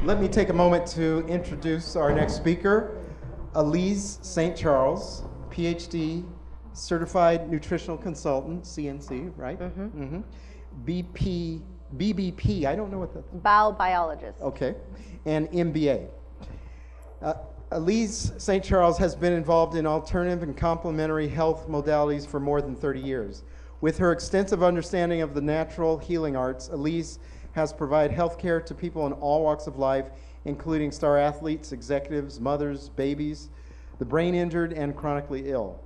Let me take a moment to introduce our next speaker, Elize St. Charles, PhD, Certified Nutritional Consultant, CNC, right? Mm-hmm. BBP, I don't know what that... Bowel biologist. Okay, and MBA. Elize St. Charles has been involved in alternative and complementary health modalities for more than 30 years. With her extensive understanding of the natural healing arts, Elize has provided health care to people in all walks of life, including star athletes, executives, mothers, babies, the brain injured, and chronically ill.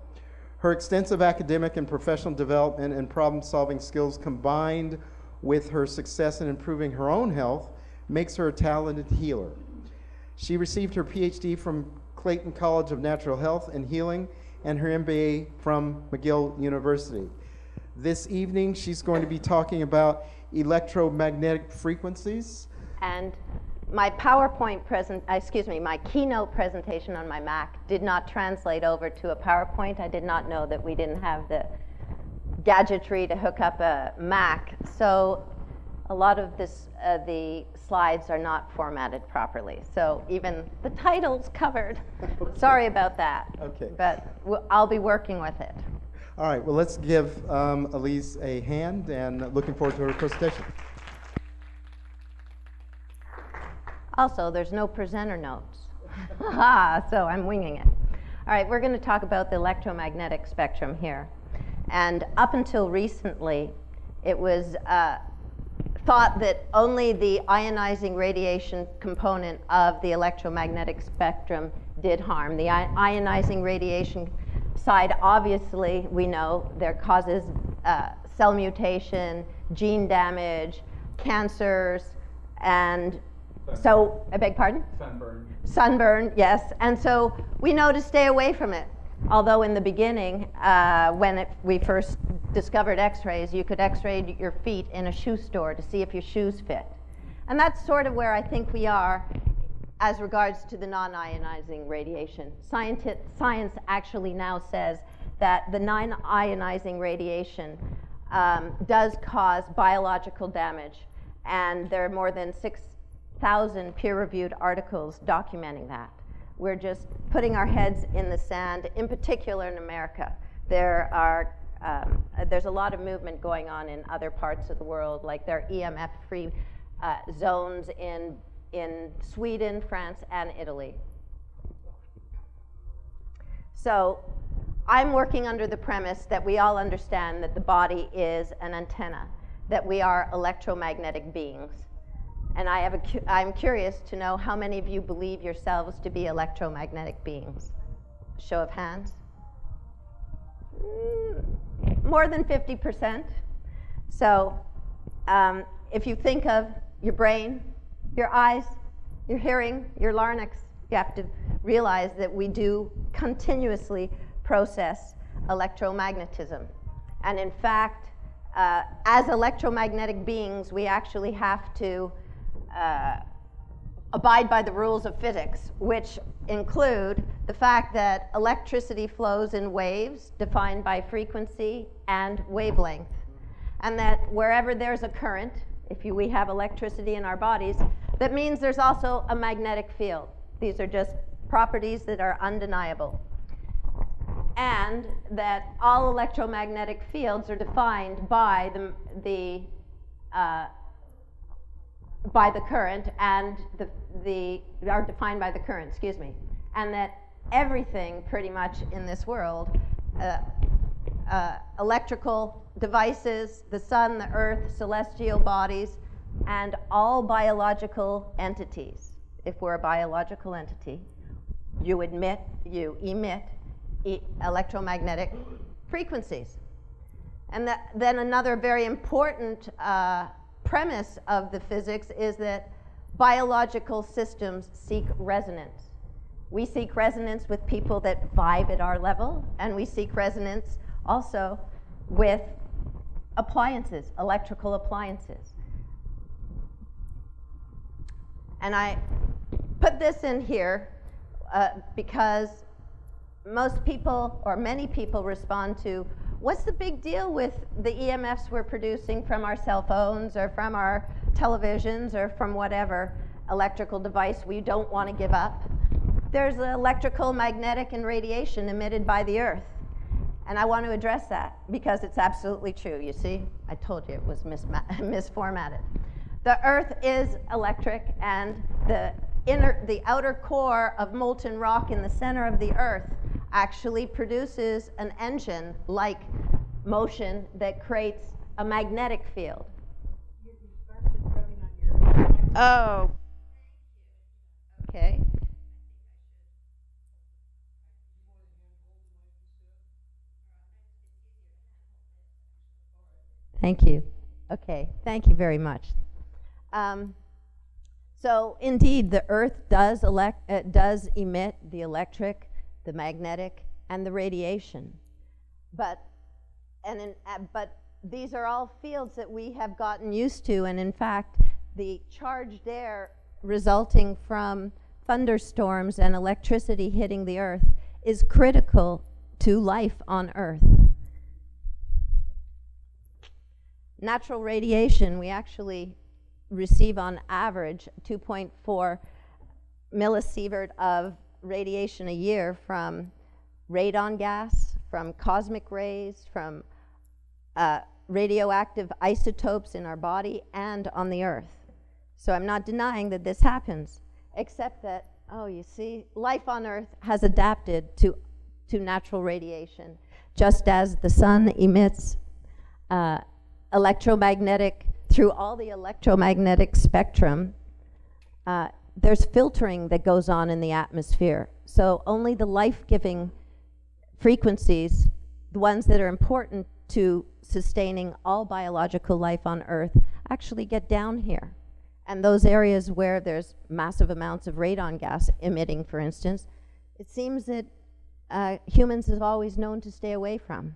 Her extensive academic and professional development and problem-solving skills combined with her success in improving her own health makes her a talented healer. She received her PhD from Clayton College of Natural Health and Healing and her MBA from McGill University. This evening, she's going to be talking about electromagnetic frequencies. And my my keynote presentation on my Mac did not translate over to a PowerPoint. I did not know that we didn't have the gadgetry to hook up a Mac. So a lot of the slides are not formatted properly. So even the title's covered. Sorry about that. Okay. But I'll be working with it. All right, well, let's give Elize a hand, and looking forward to her presentation. Also, there's no presenter notes. So I'm winging it. All right, we're going to talk about the electromagnetic spectrum here. And up until recently, it was thought that only the ionizing radiation component of the electromagnetic spectrum did harm. The ionizing radiation side, obviously, we know there causes cell mutation, gene damage, cancers, and so, I beg pardon? Sunburn. Sunburn, yes. And so we know to stay away from it. Although in the beginning, when we first discovered x-rays, you could x-ray your feet in a shoe store to see if your shoes fit. And that's sort of where I think we are as regards to the non-ionizing radiation. Science actually now says that the non-ionizing radiation does cause biological damage, and there are more than 6,000 peer-reviewed articles documenting that. We're just putting our heads in the sand, in particular in America. There's a lot of movement going on in other parts of the world, like there are EMF-free zones in Sweden, France, and Italy. So I'm working under the premise that we all understand that the body is an antenna, that we are electromagnetic beings. And I'm curious to know how many of you believe yourselves to be electromagnetic beings. Show of hands. More than 50%. So if you think of your brain, your eyes, your hearing, your larynx, you have to realize that we do continuously process electromagnetism. And in fact, as electromagnetic beings, we actually have to abide by the rules of physics, which include the fact that electricity flows in waves defined by frequency and wavelength, and that wherever there's a current, we have electricity in our bodies, that means there's also a magnetic field. These are just properties that are undeniable. And that all electromagnetic fields are defined by the current, and are defined by the current, excuse me. And that everything pretty much in this world, electrical devices, the sun, the earth, celestial bodies, and all biological entities. If we're a biological entity, you emit electromagnetic frequencies. And then another very important premise of the physics is that biological systems seek resonance. We seek resonance with people that vibe at our level, and we seek resonance also with appliances, electrical appliances. And I put this in here because most people, or many people, respond to, what's the big deal with the EMFs we're producing from our cell phones or from our televisions or from whatever? electrical device we don't want to give up. There's the electrical, magnetic, and radiation emitted by the Earth. And I want to address that because it's absolutely true. You see, I told you it was misformatted. The Earth is electric, and the outer core of molten rock in the center of the Earth actually produces an engine-like motion that creates a magnetic field. Oh. Okay. Thank you. Okay, thank you very much. So indeed, the Earth does emit the electric, the magnetic, and the radiation. But these are all fields that we have gotten used to, and in fact, the charged air resulting from thunderstorms and electricity hitting the Earth is critical to life on Earth. Natural radiation, we actually receive on average 2.4 millisievert of radiation a year from radon gas, from cosmic rays, from radioactive isotopes in our body and on the Earth. So I'm not denying that this happens, except that, oh, you see, life on Earth has adapted to natural radiation, just as the sun emits electromagnetic, through all the electromagnetic spectrum, there's filtering that goes on in the atmosphere. So only the life-giving frequencies, the ones that are important to sustaining all biological life on Earth, actually get down here. And those areas where there's massive amounts of radon gas emitting, for instance, it seems that humans have always known to stay away from.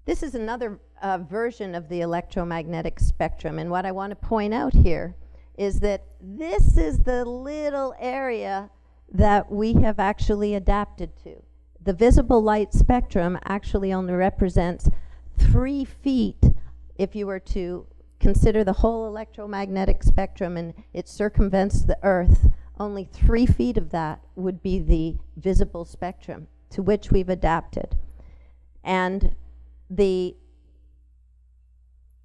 This is another version of the electromagnetic spectrum, and what I want to point out here is that this is the little area that we have actually adapted to. The visible light spectrum actually only represents 3 feet if you were to consider the whole electromagnetic spectrum and it circumvents the Earth. Only 3 feet of that would be the visible spectrum to which we've adapted. And the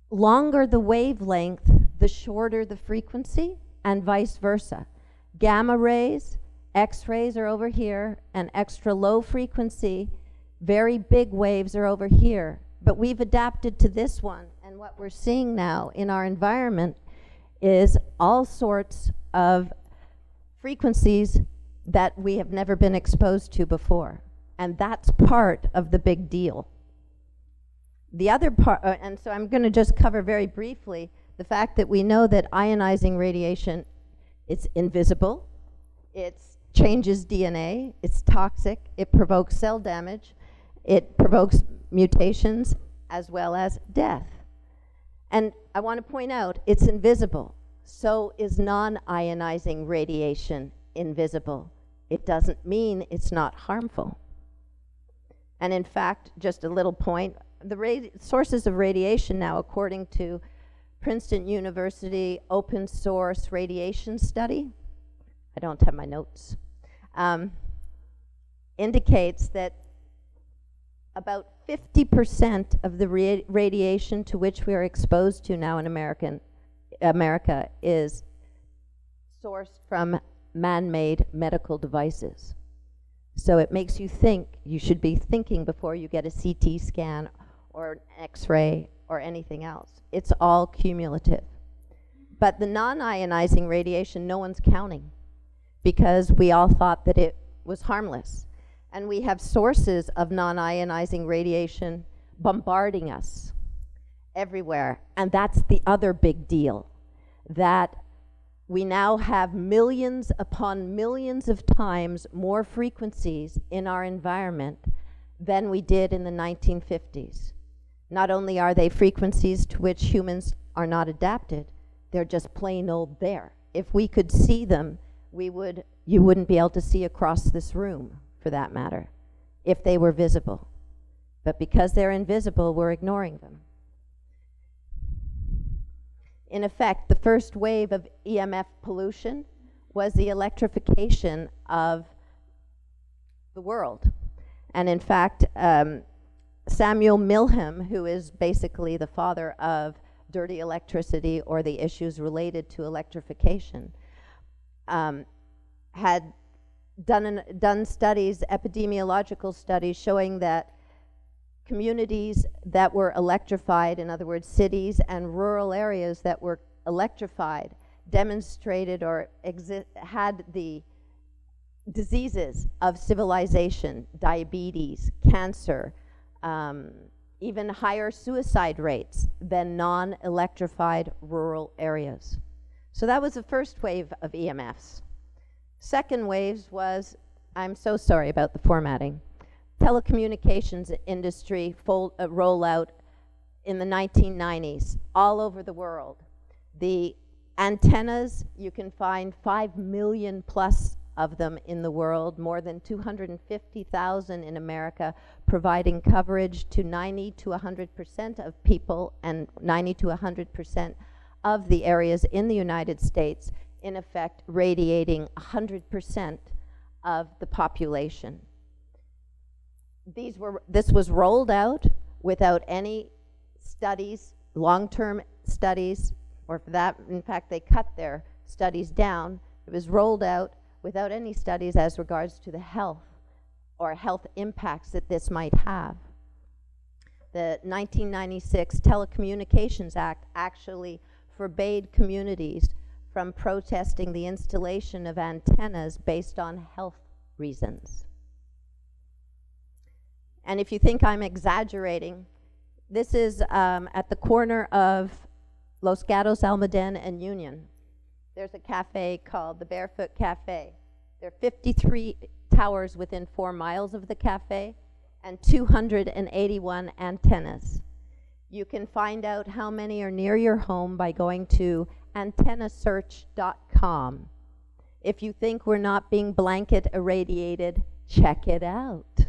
longer the wavelength, the shorter the frequency, and vice versa. Gamma rays, X-rays are over here, and extra low frequency, very big waves are over here. But we've adapted to this one, and what we're seeing now in our environment is all sorts of frequencies that we have never been exposed to before. And that's part of the big deal. The other part, and so I'm going to just cover very briefly the fact that we know that ionizing radiation, it's invisible, it changes DNA, it's toxic, it provokes cell damage, it provokes mutations as well as death. And I want to point out, it's invisible. So is non-ionizing radiation invisible. It doesn't mean it's not harmful. And in fact, just a little point, the sources of radiation now, according to Princeton University open source radiation study, I don't have my notes, indicates that about 50% of the radiation to which we are exposed to now in America is sourced from man-made medical devices. So it makes you think, you should be thinking before you get a CT scan or an X-ray or anything else. It's all cumulative. But the non-ionizing radiation, no one's counting because we all thought that it was harmless. And we have sources of non-ionizing radiation bombarding us everywhere. And that's the other big deal, that we now have millions upon millions of times more frequencies in our environment than we did in the 1950s. Not only are they frequencies to which humans are not adapted, they're just plain old there. If we could see them, you wouldn't be able to see across this room, for that matter, if they were visible. But because they're invisible, we're ignoring them. In effect, the first wave of EMF pollution was the electrification of the world. And in fact, Samuel Milham, who is basically the father of dirty electricity or the issues related to electrification, had done studies, epidemiological studies, showing that communities that were electrified, in other words, cities and rural areas that were electrified, demonstrated or had the diseases of civilization, diabetes, cancer, even higher suicide rates than non-electrified rural areas. So that was the first wave of EMFs. Second waves was, I'm so sorry about the formatting, telecommunications industry rollout in the 1990s all over the world. The antennas, you can find 5 million plus of them in the world, more than 250,000 in America, providing coverage to 90 to 100% of people and 90 to 100% of the areas in the United States, in effect radiating 100% of the population. This was rolled out without any studies, long-term studies, or for that, in fact, they cut their studies down. It was rolled out without any studies as regards to the health or health impacts that this might have. The 1996 Telecommunications Act actually forbade communities from protesting the installation of antennas based on health reasons. And if you think I'm exaggerating, this is at the corner of Los Gatos, Almaden, and Union. There's a cafe called the Barefoot Cafe. There are 53 towers within 4 miles of the cafe and 281 antennas. You can find out how many are near your home by going to antennasearch.com. If you think we're not being blanket irradiated, check it out.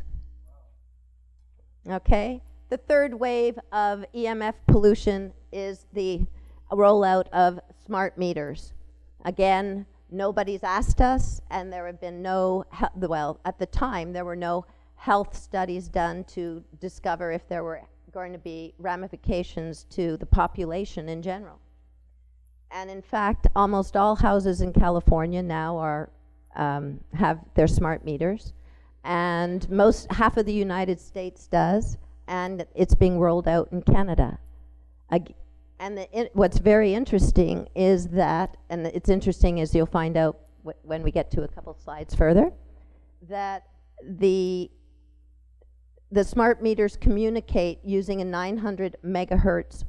Okay? The third wave of EMF pollution is the rollout of smart meters. Again, nobody's asked us, and there have been no, well, at the time, there were no health studies done to discover if there were going to be ramifications to the population in general. And in fact, almost all houses in California now are, have their smart meters, and half of the United States does, and it's being rolled out in Canada. What's very interesting is that, and it's interesting as you'll find out when we get to a couple slides further, that the smart meters communicate using a 900 megahertz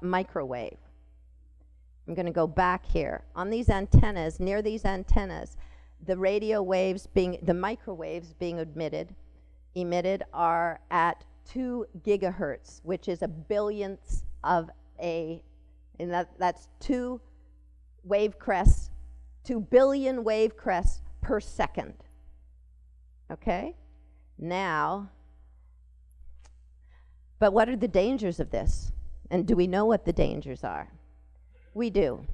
microwave. I'm going to go back here. On these antennas, near these antennas, the radio waves the microwaves being emitted are at 2 gigahertz, which is a billionth of and that's 2 wave crests, 2 billion wave crests per second. Okay? Now, but what are the dangers of this? And do we know what the dangers are? We do.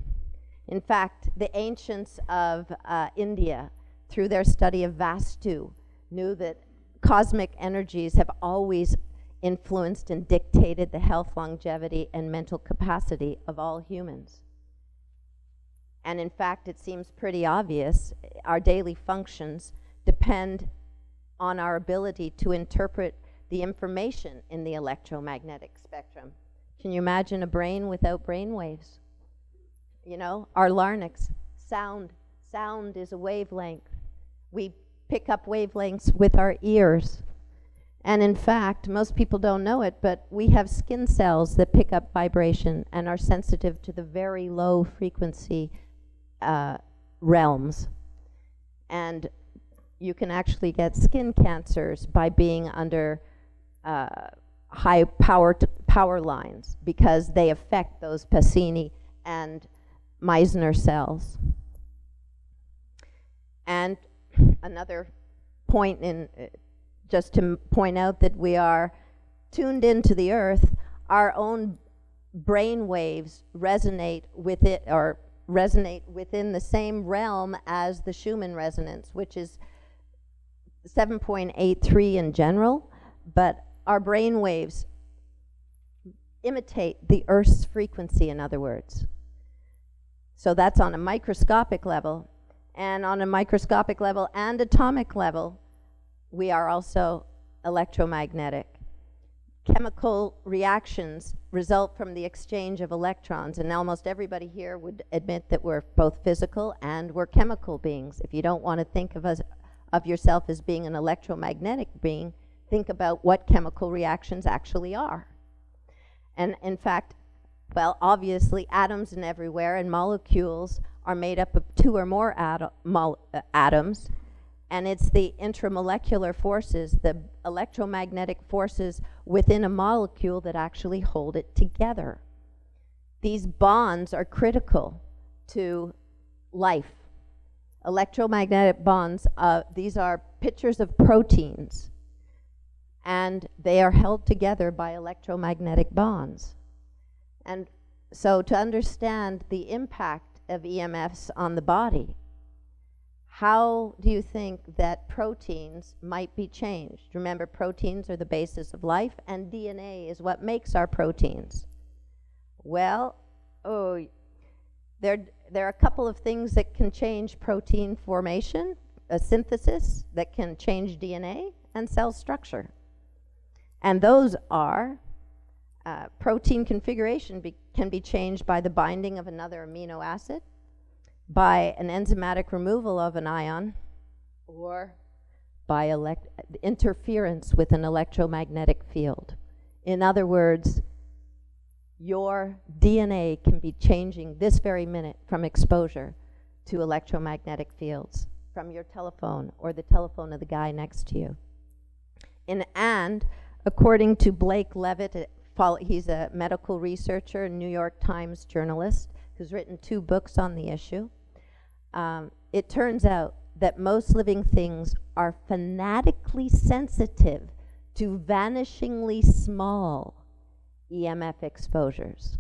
In fact, the ancients of India, through their study of Vastu, knew that cosmic energies have always influenced and dictated the health, longevity, and mental capacity of all humans. And in fact, it seems pretty obvious, our daily functions depend on our ability to interpret the information in the electromagnetic spectrum. Can you imagine a brain without brain waves? You know, our larynx, sound is a wavelength. We pick up wavelengths with our ears. And in fact, most people don't know it, but we have skin cells that pick up vibration and are sensitive to the very low frequency realms. And you can actually get skin cancers by being under high power lines because they affect those Pacini and Meissner cells. And another point just to point out that we are tuned into the earth, our own brain waves resonate with it, or resonate within the same realm as the Schumann resonance, which is 7.83 in general, but our brain waves imitate the Earth's frequency, in other words. So that's on a microscopic level, and on a microscopic level and atomic level, we are also electromagnetic. Chemical reactions result from the exchange of electrons, and almost everybody here would admit that we're both physical and we're chemical beings. If you don't want to think of yourself as being an electromagnetic being, think about what chemical reactions actually are. And in fact, well, obviously atoms and everywhere, and molecules are made up of 2 or more atoms, and it's the intramolecular forces, the electromagnetic forces within a molecule that actually hold it together. These bonds are critical to life. Electromagnetic bonds, these are pictures of proteins, and they are held together by electromagnetic bonds. And so to understand the impact of EMFs on the body, how do you think that proteins might be changed? Remember, proteins are the basis of life, and DNA is what makes our proteins. Well, there are a couple of things that can change protein formation, a synthesis that can change DNA, and cell structure. And those are protein configuration can be changed by the binding of another amino acid, by an enzymatic removal of an ion, or by interference with an electromagnetic field. In other words, your DNA can be changing this very minute from exposure to electromagnetic fields from your telephone or the telephone of the guy next to you. And according to Blake Levitt, he's a medical researcher, New York Times journalist, who's written 2 books on the issue. It turns out that most living things are fanatically sensitive to vanishingly small EMF exposures.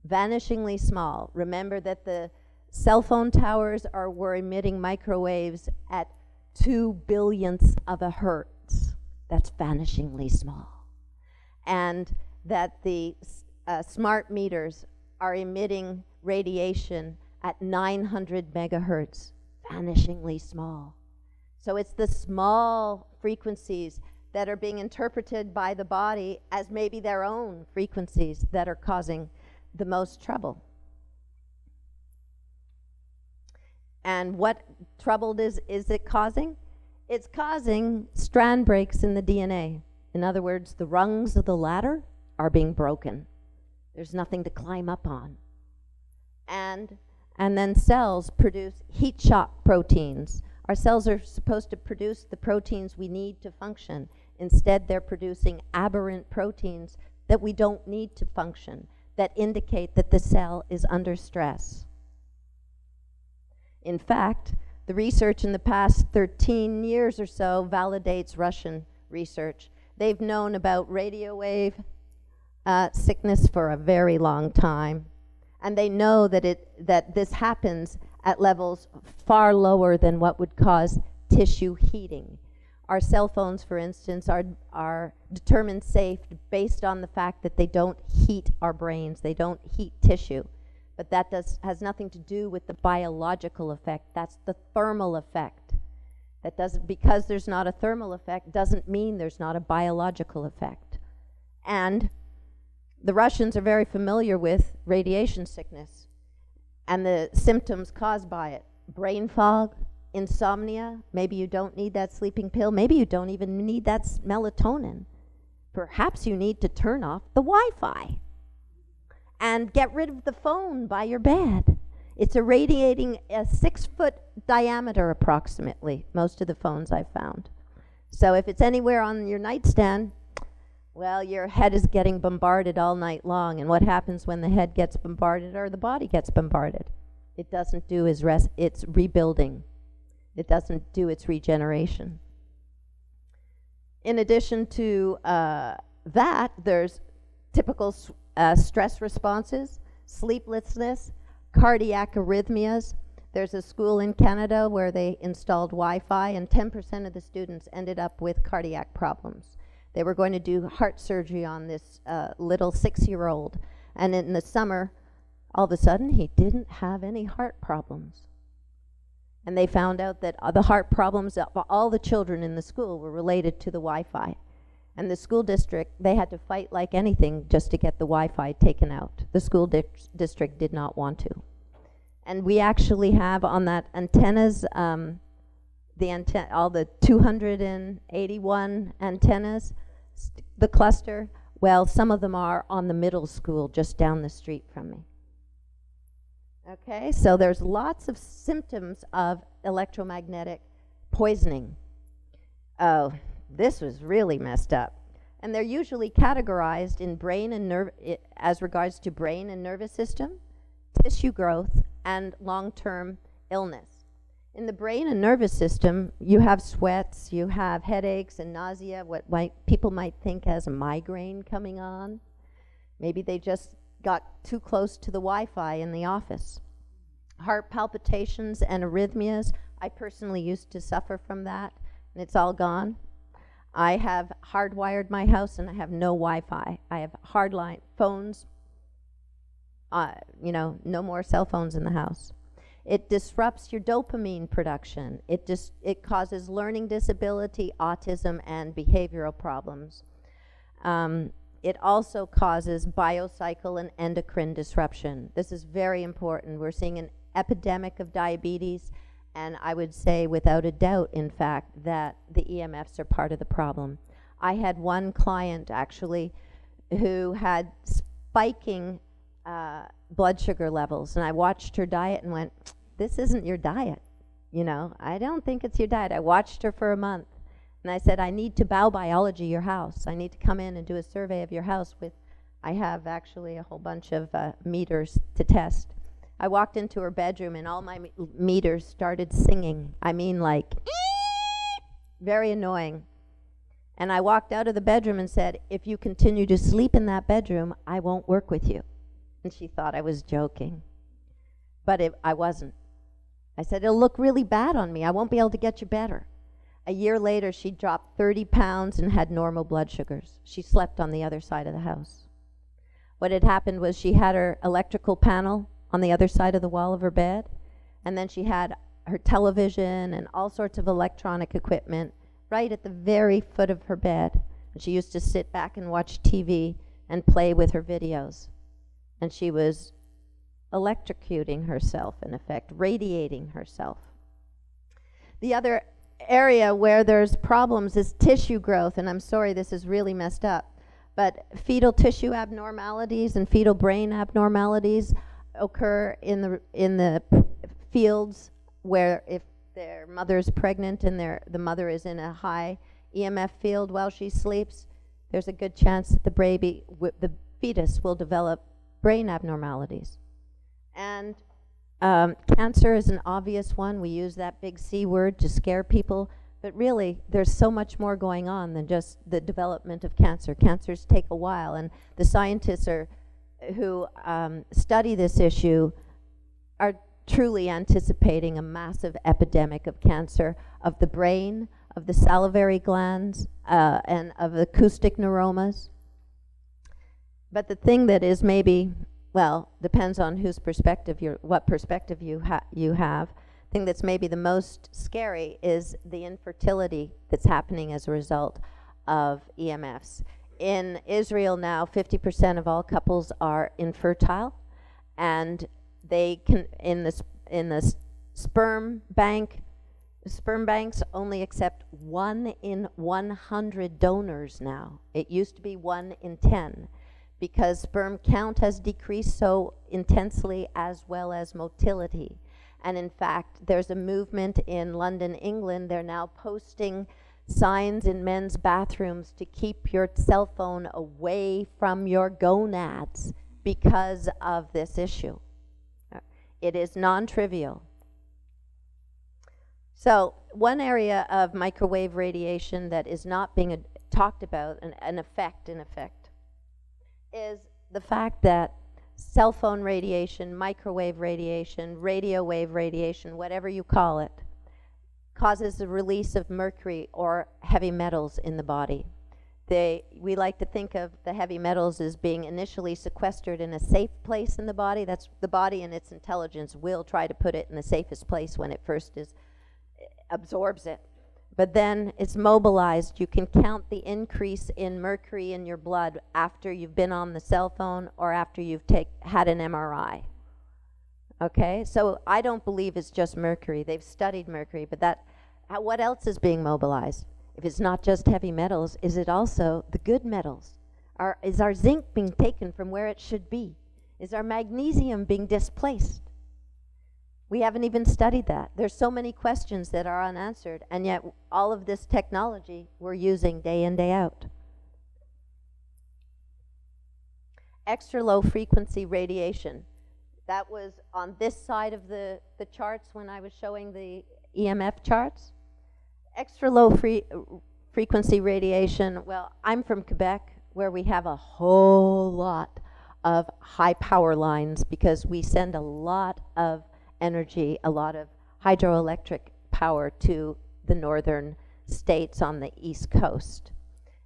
Vanishingly small. Remember that the cell phone towers were emitting microwaves at 2 billionths of a hertz. That's vanishingly small. And that the smart meters are emitting radiation at 900 megahertz, vanishingly small. So it's the small frequencies that are being interpreted by the body as maybe their own frequencies that are causing the most trouble. And what trouble is it causing? It's causing strand breaks in the DNA. In other words, the rungs of the ladder are being broken. There's nothing to climb up on. And then cells produce heat shock proteins. Our cells are supposed to produce the proteins we need to function. Instead, they're producing aberrant proteins that we don't need to function, that indicate that the cell is under stress. In fact, the research in the past 13 years or so validates Russian research. They've known about radio wave sickness for a very long time. And they know that this happens at levels far lower than what would cause tissue heating. Our cell phones, for instance, are determined safe based on the fact that they don't heat our brains, they don't heat tissue. But that has nothing to do with the biological effect. That's the thermal effect. Because there's not a thermal effect doesn't mean there's not a biological effect. And the Russians are very familiar with radiation sickness and the symptoms caused by it. Brain fog, insomnia, maybe you don't need that sleeping pill, maybe you don't even need that melatonin. Perhaps you need to turn off the Wi-Fi and get rid of the phone by your bed. It's irradiating a 6-foot diameter approximately, most of the phones I've found. So if it's anywhere on your nightstand, well, your head is getting bombarded all night long, and what happens when the head gets bombarded or the body gets bombarded? It doesn't do its rebuilding. It doesn't do its regeneration. In addition to that, there's typical stress responses, sleeplessness, cardiac arrhythmias. There's a school in Canada where they installed Wi-Fi, and 10% of the students ended up with cardiac problems. They were going to do heart surgery on this little 6-year-old, and in the summer, all of a sudden, he didn't have any heart problems. And they found out that the heart problems of all the children in the school were related to the Wi-Fi. And the school district, they had to fight like anything just to get the Wi-Fi taken out. The school district did not want to. And we actually have on that antennas, all the 281 antennas, the cluster, well, some of them are on the middle school just down the street from me. Okay, so there's lots of symptoms of electromagnetic poisoning. Oh, this was really messed up. And they're usually categorized in brain and nerve, as regards to brain and nervous system, tissue growth, and long-term illness. In the brain and nervous system, you have sweats, you have headaches and nausea, what people might think as a migraine coming on. Maybe they just got too close to the Wi-Fi in the office. Heart palpitations and arrhythmias. I personally used to suffer from that, and it's all gone. I have hardwired my house, and I have no Wi-Fi. I have hardline phones, no more cell phones in the house. It disrupts your dopamine production. It causes learning disability, autism, and behavioral problems. It also causes biocycle and endocrine disruption. This is very important. We're seeing an epidemic of diabetes, and I would say without a doubt, in fact, that the EMFs are part of the problem. I had one client actually who had spiking blood sugar levels, and I watched her diet and went, this isn't your diet. I don't think it's your diet. I watched her for a month. And I said, I need to biology your house. I need to come in and do a survey of your house with, I have actually a whole bunch of meters to test. I walked into her bedroom and all my meters started singing. I mean like, very annoying. And I walked out of the bedroom and said, if you continue to sleep in that bedroom, I won't work with you. And she thought I was joking. But I wasn't. I said, it'll look really bad on me. I won't be able to get you better. A year later, she dropped 30 pounds and had normal blood sugars. She slept on the other side of the house. What had happened was she had her electrical panel on the other side of the wall of her bed, and then she had her television and all sorts of electronic equipment right at the very foot of her bed. And she used to sit back and watch TV and play with her videos. And she was electrocuting herself, in effect, radiating herself. The other area where there's problems is tissue growth, and I'm sorry this is really messed up, but fetal tissue abnormalities and fetal brain abnormalities occur in the fields where if their mother's pregnant and the mother is in a high EMF field while she sleeps, there's a good chance that the fetus will develop brain abnormalities. And cancer is an obvious one. We use that big C word to scare people, but really there's so much more going on than just the development of cancer. Cancers take a while, and the scientists who study this issue are truly anticipating a massive epidemic of cancer of the brain, of the salivary glands, and of acoustic neuromas. But the thing that is maybe, well, depends on whose perspective what perspective you have. The thing that's maybe the most scary is the infertility that's happening as a result of EMFs. In Israel now, 50% of all couples are infertile, and they can in the sperm banks only accept 1 in 100 donors now. It used to be 1 in 10. Because sperm count has decreased so intensely, as well as motility. And in fact, there's a movement in London, England. They're now posting signs in men's bathrooms to keep your cell phone away from your gonads because of this issue. It is non-trivial. So one area of microwave radiation that is not being talked about, an effect, in effect, is the fact that cell phone radiation, microwave radiation, radio wave radiation, whatever you call it, causes the release of mercury or heavy metals in the body. We like to think of the heavy metals as being initially sequestered in a safe place in the body. That's the body and its intelligence will try to put it in the safest place when it first absorbs it. But then it's mobilized. You can count the increase in mercury in your blood after you've been on the cell phone or after you've had an MRI. Okay, so I don't believe it's just mercury. They've studied mercury, but what else is being mobilized? If it's not just heavy metals, is it also the good metals? Is our zinc being taken from where it should be? Is our magnesium being displaced? We haven't even studied that. There's so many questions that are unanswered, and yet all of this technology we're using day in, day out. Extra low frequency radiation. That was on this side of the charts when I was showing the EMF charts. Extra low frequency radiation, well, I'm from Quebec, where we have a whole lot of high power lines because we send a lot of energy, a lot of hydroelectric power to the northern states on the East Coast.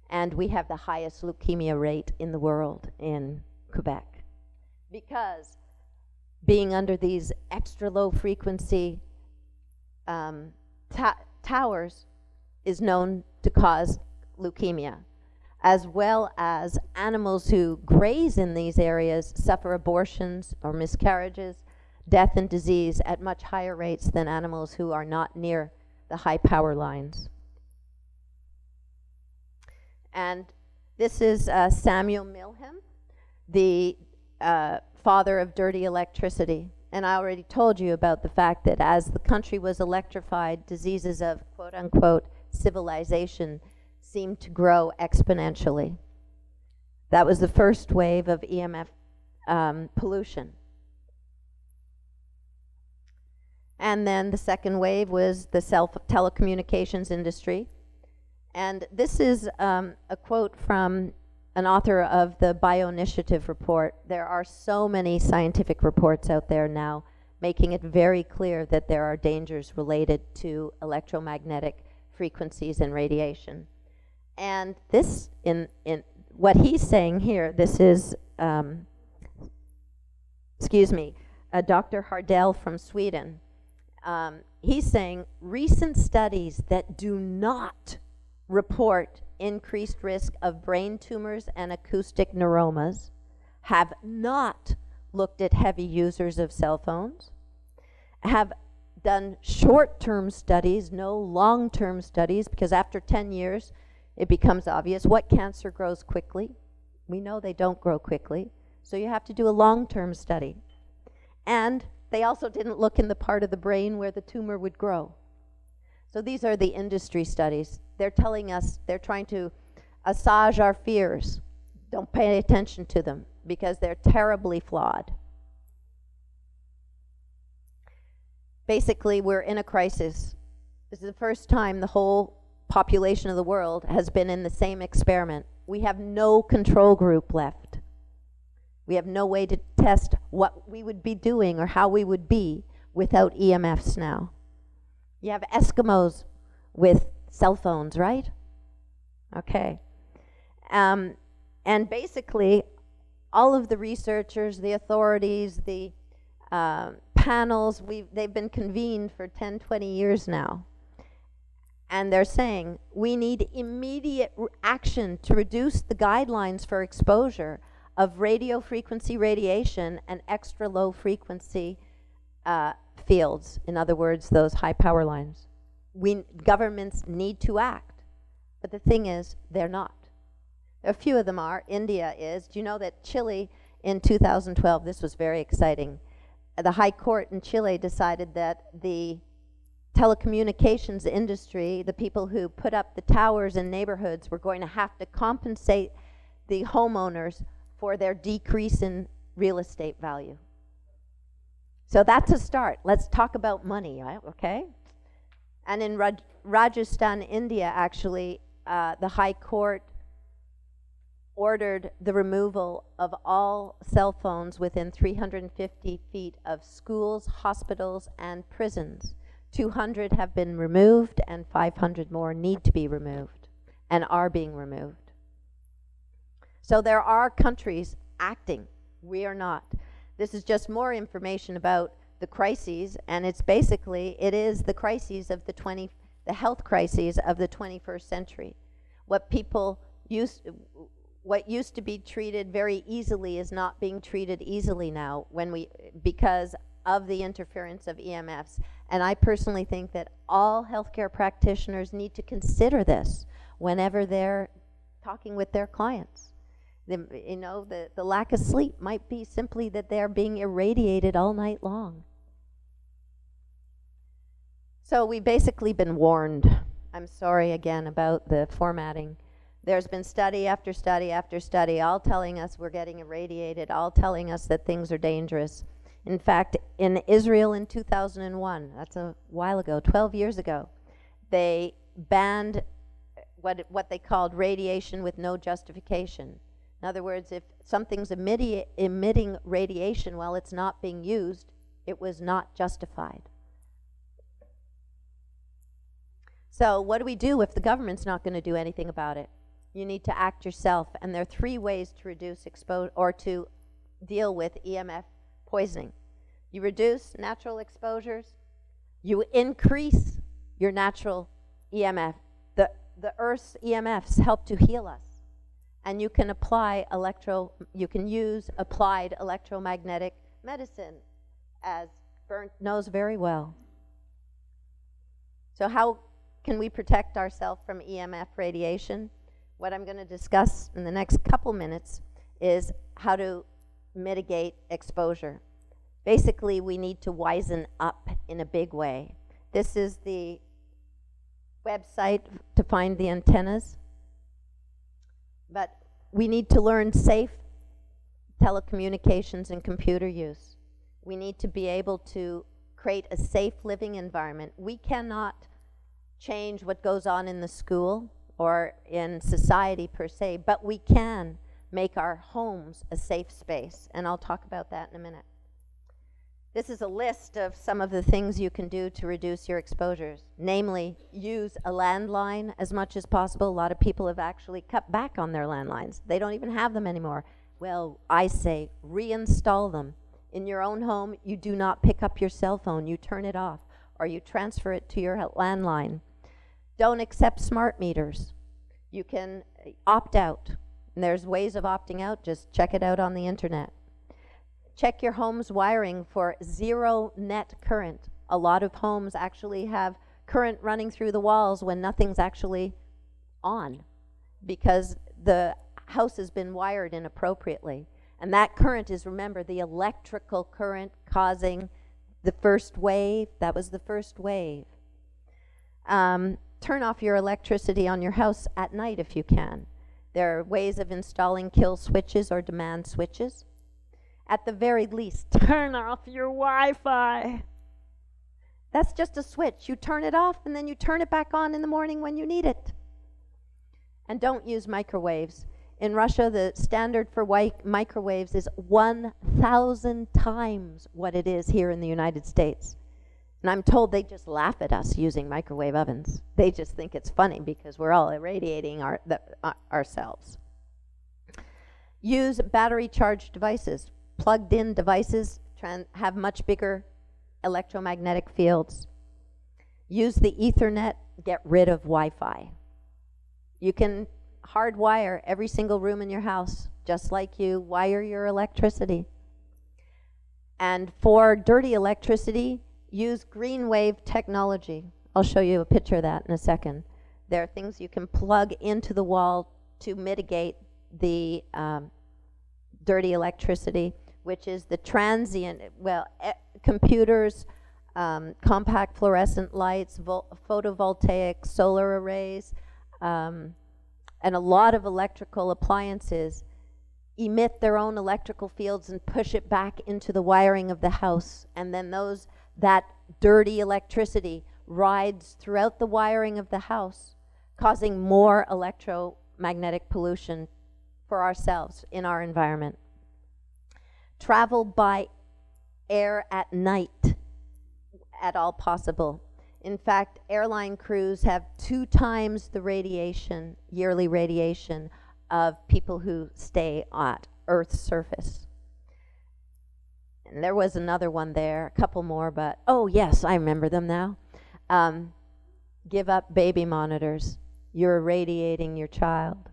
And we have the highest leukemia rate in the world in Quebec because being under these extra low frequency towers is known to cause leukemia, as well as animals who graze in these areas suffer abortions or miscarriages, death and disease at much higher rates than animals who are not near the high power lines. And this is Samuel Milham, the father of dirty electricity. And I already told you about the fact that as the country was electrified, diseases of quote-unquote civilization seemed to grow exponentially. That was the first wave of EMF pollution. And then the second wave was the telecommunications industry. And this is a quote from an author of the Bioinitiative report. There are so many scientific reports out there now making it very clear that there are dangers related to electromagnetic frequencies and radiation. And this, in what he's saying here, this is, Dr. Hardell from Sweden. He's saying recent studies that do not report increased risk of brain tumors and acoustic neuromas have not looked at heavy users of cell phones, have done short-term studies, no long-term studies, because after 10 years it becomes obvious what cancer grows quickly. We know they don't grow quickly, so you have to do a long-term study. And they also didn't look in the part of the brain where the tumor would grow. So these are the industry studies. They're telling us, they're trying to assuage our fears. Don't pay attention to them because they're terribly flawed. Basically, we're in a crisis. This is the first time the whole population of the world has been in the same experiment. We have no control group left. We have no way to test what we would be doing or how we would be without EMFs now. You have Eskimos with cell phones, right? Okay. And basically, all of the researchers, the authorities, the panels, they've been convened for 10, 20 years now. And they're saying we need immediate action to reduce the guidelines for exposure of radio frequency radiation and extra low frequency fields. In other words, those high power lines. Governments need to act. But the thing is, they're not. A few of them are. India is. Do you know that Chile in 2012, this was very exciting, the High Court in Chile decided that the telecommunications industry, the people who put up the towers in neighborhoods, were going to have to compensate the homeowners for their decrease in real estate value. So that's a start. Let's talk about money, right? Okay? And in Rajasthan, India, actually, the High Court ordered the removal of all cell phones within 350 feet of schools, hospitals, and prisons. 200 have been removed, and 500 more need to be removed and are being removed. So there are countries acting. We are not. This is just more information about the crises, and it's basically, it is the crises of the health crises of the 21st century. What used to be treated very easily is not being treated easily now because of the interference of EMFs. And I personally think that all healthcare practitioners need to consider this whenever they're talking with their clients. The lack of sleep might be simply that they're being irradiated all night long. So we've basically been warned. I'm sorry again about the formatting. There's been study after study after study, all telling us we're getting irradiated, all telling us that things are dangerous. In fact, in Israel in 2001, that's a while ago, 12 years ago, they banned what they called radiation with no justification. In other words, if something's emitting radiation while it's not being used, it was not justified. So what do we do if the government's not going to do anything about it? You need to act yourself, and there are 3 ways to reduce exposure or to deal with EMF poisoning. You reduce natural exposures, you increase your natural EMF. The Earth's EMFs help to heal us, and you can use applied electromagnetic medicine, as Bernd knows very well. So how can we protect ourselves from EMF radiation? What I'm going to discuss in the next couple minutes is how to mitigate exposure. Basically, we need to wisen up in a big way. This is the website to find the antennas. But we need to learn safe telecommunications and computer use. We need to be able to create a safe living environment. We cannot change what goes on in the school or in society per se, but we can make our homes a safe space, and I'll talk about that in a minute. This is a list of some of the things you can do to reduce your exposures. Namely, use a landline as much as possible. A lot of people have actually cut back on their landlines. They don't even have them anymore. Well, I say reinstall them. In your own home, you do not pick up your cell phone. You turn it off, or you transfer it to your landline. Don't accept smart meters. You can opt out. And there's ways of opting out. Just check it out on the internet. Check your home's wiring for zero net current. A lot of homes actually have current running through the walls when nothing's actually on, because the house has been wired inappropriately. And that current is, remember, the electrical current causing the first wave. That was the first wave. Turn off your electricity on your house at night if you can. There are ways of installing kill switches or demand switches. At the very least, turn off your Wi-Fi. That's just a switch. You turn it off and then you turn it back on in the morning when you need it. And don't use microwaves. In Russia, the standard for microwaves is 1,000 times what it is here in the United States. And I'm told they just laugh at us using microwave ovens. They just think it's funny because we're all irradiating ourselves. Use battery-charged devices. Plugged-in devices have much bigger electromagnetic fields. Use the Ethernet. Get rid of Wi-Fi. You can hardwire every single room in your house, just like you wire your electricity. And for dirty electricity, use green wave technology. I'll show you a picture of that in a second. There are things you can plug into the wall to mitigate the dirty electricity, which is the transient, computers, compact fluorescent lights, photovoltaic solar arrays, and a lot of electrical appliances emit their own electrical fields and push it back into the wiring of the house. And then that dirty electricity rides throughout the wiring of the house, causing more electromagnetic pollution for ourselves in our environment. Travel by air at night at all possible. In fact, airline crews have 2 times the radiation, yearly radiation, of people who stay at Earth's surface. And there was another one there, a couple more, but oh yes, I remember them now. Give up baby monitors. You're irradiating your child.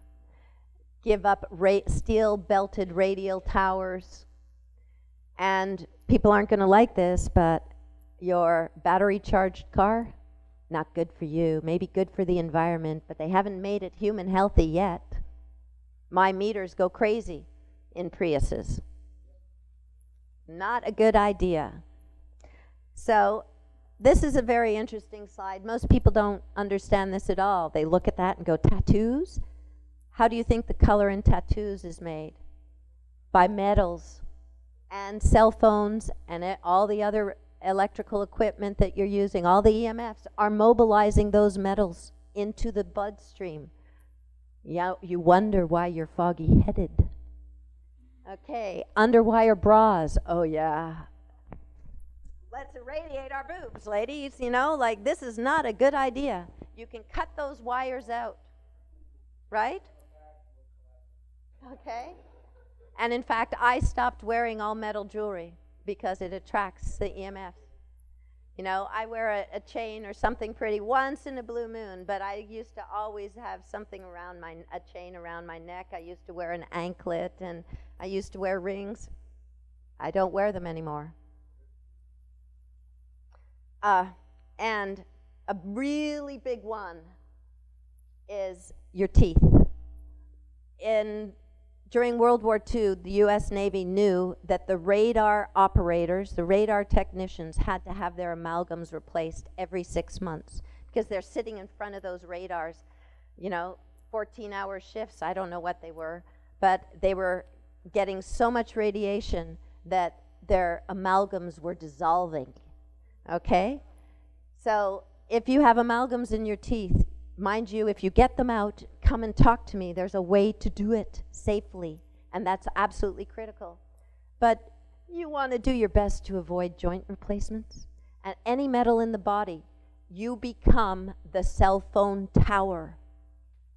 Give up steel-belted radial towers. And people aren't going to like this, but your battery-charged car, not good for you. Maybe good for the environment, but they haven't made it human healthy yet. My meters go crazy in Priuses. Not a good idea. So this is a very interesting slide. Most people don't understand this at all. They look at that and go, tattoos? How do you think the color in tattoos is made? By metals. And cell phones and all the other electrical equipment that you're using, all the EMFs are mobilizing those metals into the bloodstream. Yeah, you wonder why you're foggy-headed. Okay, underwire bras. Oh yeah. Let's irradiate our boobs, ladies. You know, like this is not a good idea. You can cut those wires out, right? Okay. And in fact, I stopped wearing all metal jewelry because it attracts the EMFs. You know, I wear a chain or something pretty once in a blue moon, but I used to always have something around a chain around my neck. I used to wear an anklet, and I used to wear rings. I don't wear them anymore. And a really big one is your teeth. During World War II, the U.S. Navy knew that the radar operators, the radar technicians, had to have their amalgams replaced every 6 months because they're sitting in front of those radars, you know, 14-hour shifts. I don't know what they were, but they were getting so much radiation that their amalgams were dissolving, okay? So if you have amalgams in your teeth, mind you, if you get them out, come and talk to me. There's a way to do it safely, and that's absolutely critical. But you want to do your best to avoid joint replacements. And any metal in the body, you become the cell phone tower.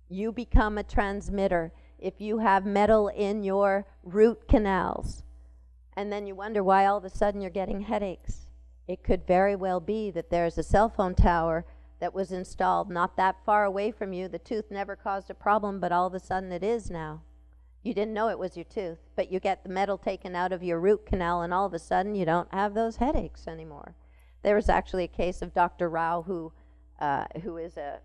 You become a transmitter if you have metal in your root canals. And then you wonder why all of a sudden you're getting headaches. It could very well be that there's a cell phone tower that was installed not that far away from you. The tooth never caused a problem, but all of a sudden it is now. You didn't know it was your tooth, but you get the metal taken out of your root canal, and all of a sudden you don't have those headaches anymore. There was actually a case of Dr. Rao, who is a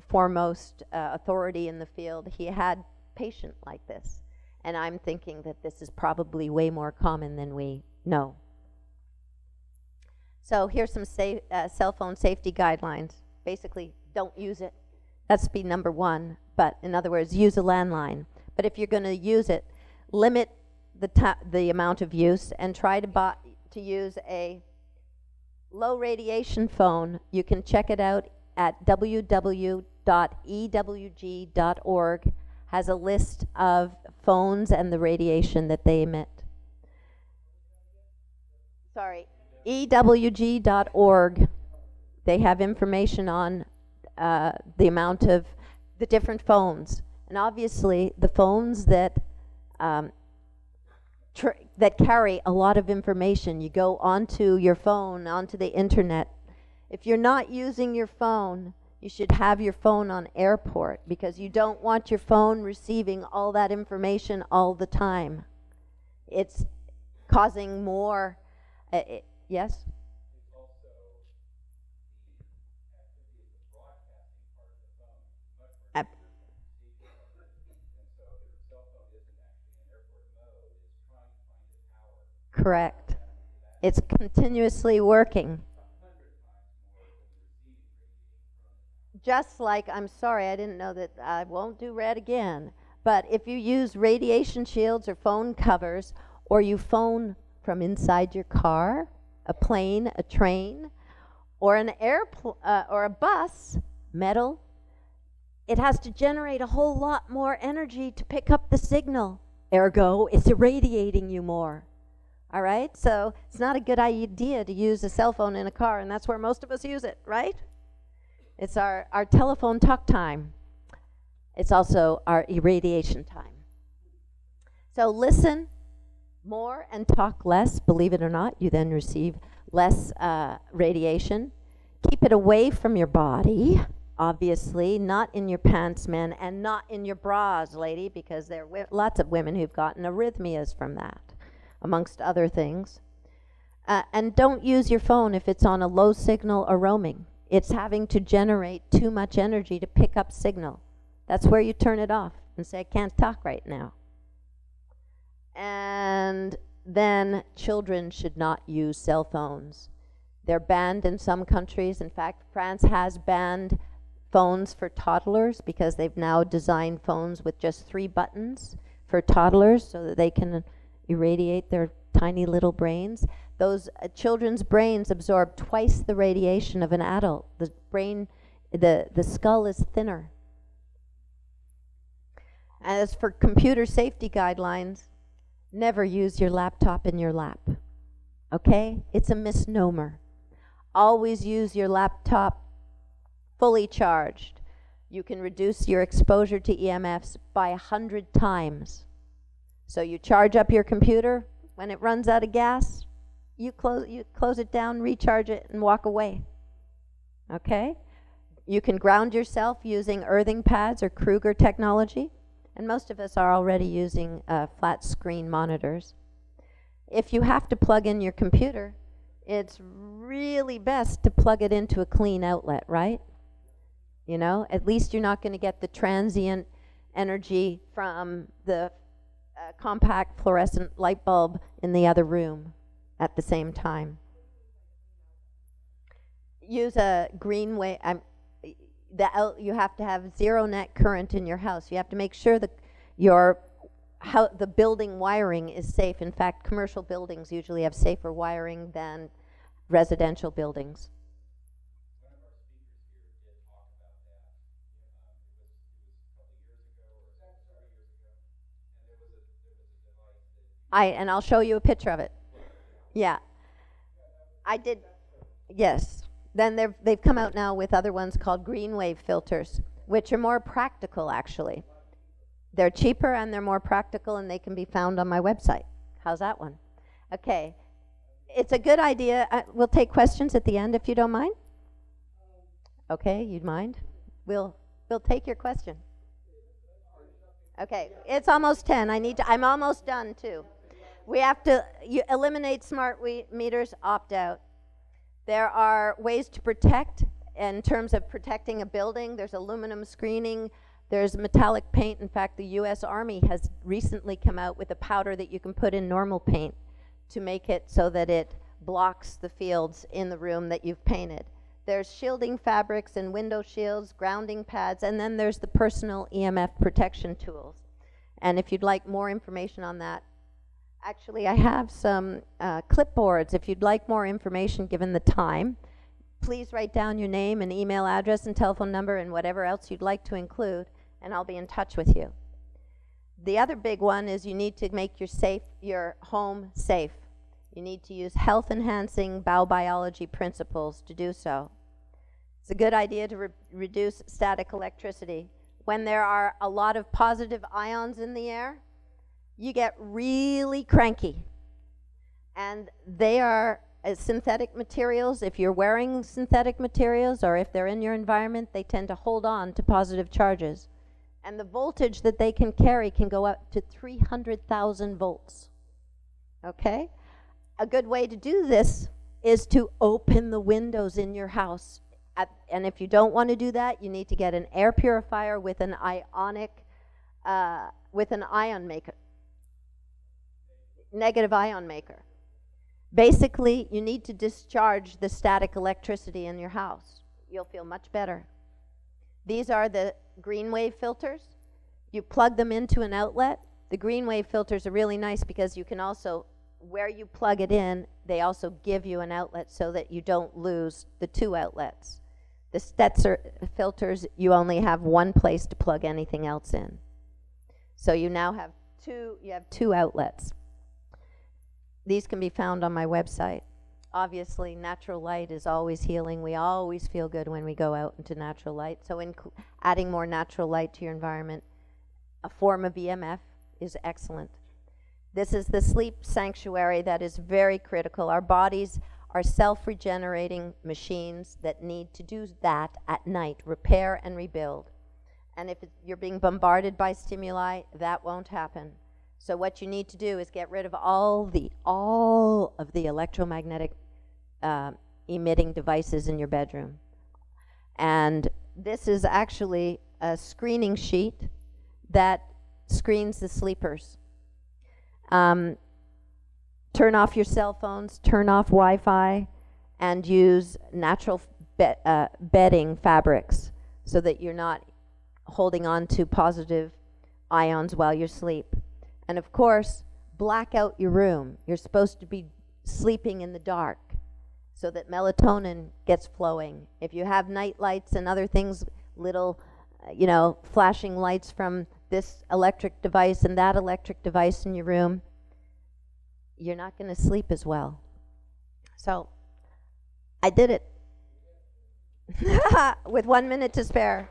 foremost authority in the field. He had a patient like this, and I'm thinking that this is probably way more common than we know. So here's some cell phone safety guidelines. Basically, don't use it. That's be number one. But in other words, use a landline. But if you're going to use it, limit the amount of use and try to use a low radiation phone. You can check it out at www.ewg.org. Has a list of phones and the radiation that they emit. Sorry, ewg.org. They have information on the amount of the different phones. And obviously, the phones that that carry a lot of information, you go onto your phone, onto the internet. If you're not using your phone, you should have your phone on airport, because you don't want your phone receiving all that information all the time. It's causing more, yes? Correct. It's continuously working. Just like, I'm sorry, I didn't know that, I won't do red again, but if you use radiation shields or phone covers, or you phone from inside your car, a plane, a train, or an airplane, or a bus, metal, it has to generate a whole lot more energy to pick up the signal. Ergo, it's irradiating you more. All right? So it's not a good idea to use a cell phone in a car, and that's where most of us use it, right? It's our telephone talk time. It's also our irradiation time. So listen more and talk less. Believe it or not, you then receive less radiation. Keep it away from your body, obviously, not in your pants, men, and not in your bras, lady, because there are lots of women who've gotten arrhythmias from that, amongst other things. And don't use your phone if it's on a low signal or roaming. It's having to generate too much energy to pick up signal. That's where you turn it off and say, I can't talk right now. And then children should not use cell phones. They're banned in some countries. In fact, France has banned phones for toddlers because they've now designed phones with just 3 buttons for toddlers so that they can irradiate their tiny little brains. Those children's brains absorb twice the radiation of an adult. The brain, the skull is thinner. As for computer safety guidelines, never use your laptop in your lap. Okay? It's a misnomer. Always use your laptop fully charged. You can reduce your exposure to EMFs by 100 times. So you charge up your computer. When it runs out of gas, you close it down, recharge it, and walk away. Okay? You can ground yourself using earthing pads or Kruger technology. And most of us are already using flat screen monitors. If you have to plug in your computer, it's really best to plug it into a clean outlet, right? You know, at least you're not going to get the transient energy from the compact fluorescent light bulb in the other room at the same time. Use a green way. You have to have zero net current in your house. You have to make sure that the building wiring is safe. In fact, commercial buildings usually have safer wiring than residential buildings. And I'll show you a picture of it. Yeah. I did, yes. Then they've come out now with other ones called green wave filters, which are more practical, actually. They're cheaper and they're more practical, and they can be found on my website. How's that one? Okay. It's a good idea. We'll take questions at the end if you don't mind. Okay, you'd mind? We'll take your question. Okay, it's almost 10. I'm almost done too. We have to eliminate smart meters, opt out. There are ways to protect in terms of protecting a building. There's aluminum screening. There's metallic paint. In fact, the U.S. Army has recently come out with a powder that you can put in normal paint to make it so that it blocks the fields in the room that you've painted. There's shielding fabrics and window shields, grounding pads, and then there's the personal EMF protection tools. And if you'd like more information on that, actually, I have some clipboards. If you'd like more information given the time, please write down your name and email address and telephone number and whatever else you'd like to include, and I'll be in touch with you. The other big one is you need to make your home safe. You need to use health-enhancing biobiology principles to do so. It's a good idea to reduce static electricity. When there are a lot of positive ions in the air, you get really cranky. And they are synthetic materials. If you're wearing synthetic materials or if they're in your environment, they tend to hold on to positive charges. And the voltage that they can carry can go up to 300,000 volts. Okay? A good way to do this is to open the windows in your house. And if you don't want to do that, you need to get an air purifier with an ion maker. Negative ion maker. Basically, you need to discharge the static electricity in your house. You'll feel much better. These are the green wave filters. You plug them into an outlet. The green wave filters are really nice because you can also, where you plug it in, they also give you an outlet so that you don't lose the 2 outlets. The Stetzer filters, you only have one place to plug anything else in. So you now have two outlets. These can be found on my website. Obviously, natural light is always healing. We always feel good when we go out into natural light. So adding more natural light to your environment, a form of EMF, is excellent. This is the sleep sanctuary that is very critical. Our bodies are self-regenerating machines that need to do that at night, repair and rebuild. And if you're being bombarded by stimuli, that won't happen. So what you need to do is get rid of all of the electromagnetic emitting devices in your bedroom. And this is actually a screening sheet that screens the sleepers. Turn off your cell phones, turn off Wi-Fi, and use natural bedding fabrics so that you're not holding on to positive ions while you sleep. And of course, black out your room. You're supposed to be sleeping in the dark so that melatonin gets flowing. If you have night lights and other things, little, flashing lights from this electric device and that electric device in your room, you're not going to sleep as well. So, I did it with 1 minute to spare.